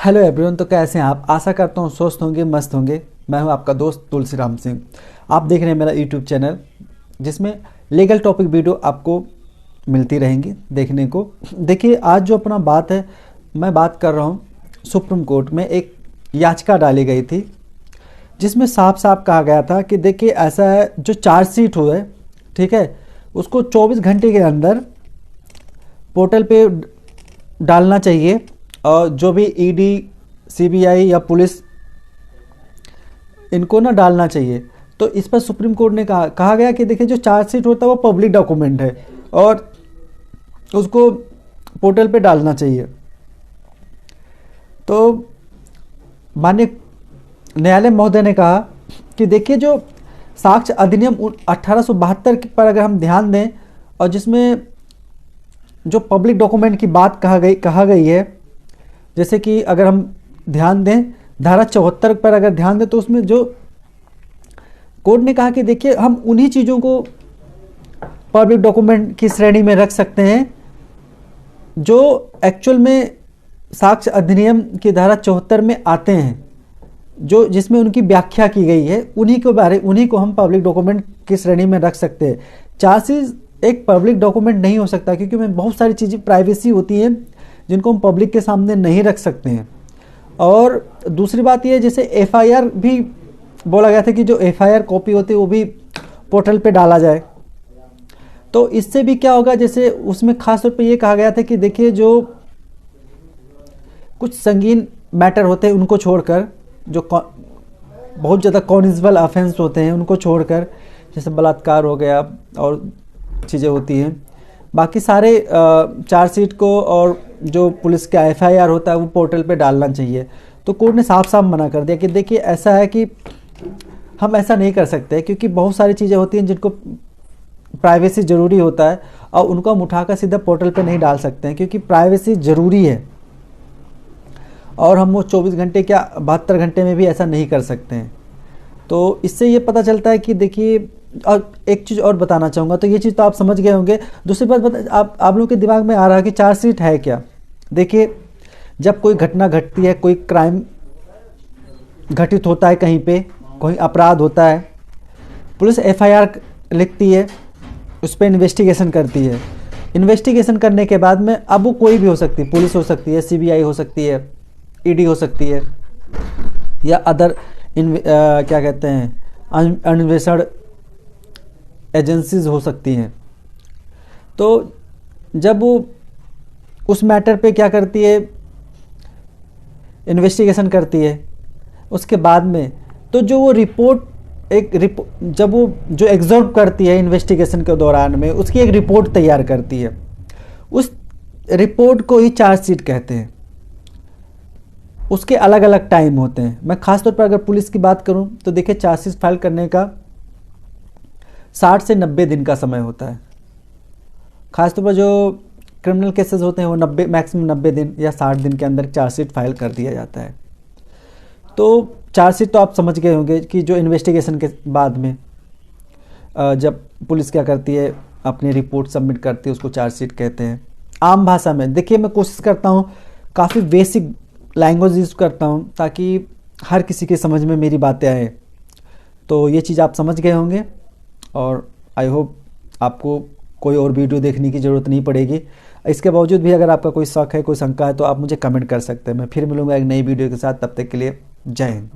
Hello everyone. तो कैसे हैं आप? आशा करता हूँ स्वस्थ होंगे, मस्त होंगे। मैं हूँ आपका दोस्त तुलसीराम सिंह। आप देख रहे हैं मेरा यूट्यूब चैनल, जिसमें लीगल टॉपिक वीडियो आपको मिलती रहेंगी देखने को। देखिए, आज जो अपना बात है, मैं बात कर रहा हूँ सुप्रीम कोर्ट में एक याचिका डाली गई थी, जिसमें साफ साफ कहा गया था कि देखिए ऐसा है, जो चार्जशीट हो है, ठीक है, उसको 24 घंटे के अंदर पोर्टल पे डालना चाहिए। और जो भी ईडी, सीबीआई या पुलिस, इनको ना डालना चाहिए। तो इस पर सुप्रीम कोर्ट ने कहा गया कि देखिए, जो चार्जशीट होता है वो पब्लिक डॉक्यूमेंट है और उसको पोर्टल पे डालना चाहिए। तो माननीय न्यायालय महोदय ने कहा कि देखिए, जो साक्ष्य अधिनियम 1872 पर अगर हम ध्यान दें, और जिसमें जो पब्लिक डॉक्यूमेंट की बात कहा गई है, जैसे कि अगर हम ध्यान दें धारा 74 पर अगर ध्यान दें, तो उसमें जो कोर्ट ने कहा कि देखिए, हम उन्हीं चीज़ों को पब्लिक डॉक्यूमेंट की श्रेणी में रख सकते हैं जो एक्चुअल में साक्ष्य अधिनियम की धारा 74 में आते हैं, जो जिसमें उनकी व्याख्या की गई है, उन्हीं को हम पब्लिक डॉक्यूमेंट की श्रेणी में रख सकते हैं। चार्जशीट एक पब्लिक डॉक्यूमेंट नहीं हो सकता, क्योंकि उसमें बहुत सारी चीज़ें प्राइवेसी होती हैं जिनको हम पब्लिक के सामने नहीं रख सकते हैं। और दूसरी बात यह, जैसे एफआईआर भी बोला गया था कि जो एफआईआर कॉपी होती है वो भी पोर्टल पे डाला जाए। तो इससे भी क्या होगा, जैसे उसमें खास तौर पे ये कहा गया था कि देखिए, जो कुछ संगीन मैटर होते हैं उनको छोड़कर, जो बहुत ज़्यादा कॉन्जिबल ऑफेंस होते हैं उनको छोड़कर, जैसे बलात्कार हो गया और चीज़ें होती हैं, बाकी सारे चार्जशीट को और जो पुलिस का एफआईआर होता है वो पोर्टल पे डालना चाहिए। तो कोर्ट ने साफ साफ मना कर दिया कि देखिए, ऐसा है कि हम ऐसा नहीं कर सकते, क्योंकि बहुत सारी चीज़ें होती हैं जिनको प्राइवेसी ज़रूरी होता है, और उनको हम उठाकर सीधा पोर्टल पे नहीं डाल सकते हैं, क्योंकि प्राइवेसी ज़रूरी है। और हम वो 24 घंटे क्या 72 घंटे में भी ऐसा नहीं कर सकते हैं। तो इससे ये पता चलता है कि देखिए, और एक चीज़ और बताना चाहूँगा, तो ये चीज़ तो आप समझ गए होंगे। दूसरी बात आप लोगों के दिमाग में आ रहा है कि चार्जशीट है क्या। देखिए, जब कोई घटना घटती है, कोई क्राइम घटित होता है, कहीं पे कोई अपराध होता है, पुलिस एफआईआर लिखती है, उस पर इन्वेस्टिगेशन करती है। इन्वेस्टिगेशन करने के बाद में अब वो कोई भी हो सकती है, पुलिस हो सकती है, सीबीआई हो सकती है, ईडी हो सकती है, या अदर क्या कहते हैं, अन्वेषण एजेंसीज हो सकती हैं। तो जब वो उस मैटर पे क्या करती है, इन्वेस्टिगेशन करती है, उसके बाद में तो जो वो जब वो जो एग्जॉर्ब करती है इन्वेस्टिगेशन के दौरान में, उसकी एक रिपोर्ट तैयार करती है। उस रिपोर्ट को ही चार्जशीट कहते हैं। उसके अलग अलग टाइम होते हैं। मैं खासतौर पर अगर पुलिस की बात करूं, तो देखिए, चार्जशीट फाइल करने का 60 से 90 दिन का समय होता है। खासतौर पर जो क्रिमिनल केसेस होते हैं वो मैक्सिमम 90 दिन या 60 दिन के अंदर चार्जशीट फाइल कर दिया जाता है। तो चार्जशीट तो आप समझ गए होंगे कि जो इन्वेस्टिगेशन के बाद में जब पुलिस क्या करती है, अपनी रिपोर्ट सबमिट करती है, उसको चार्जशीट कहते हैं। आम भाषा में देखिए, मैं कोशिश करता हूँ काफ़ी बेसिक लैंग्वेज यूज़ करता हूँ, ताकि हर किसी के समझ में मेरी बातें आए। तो ये चीज़ आप समझ गए होंगे, और आई होप आपको कोई और वीडियो देखने की ज़रूरत नहीं पड़ेगी। इसके बावजूद भी अगर आपका कोई शक है, कोई शंका है, तो आप मुझे कमेंट कर सकते हैं। मैं फिर मिलूँगा एक नई वीडियो के साथ। तब तक के लिए जय हिंद।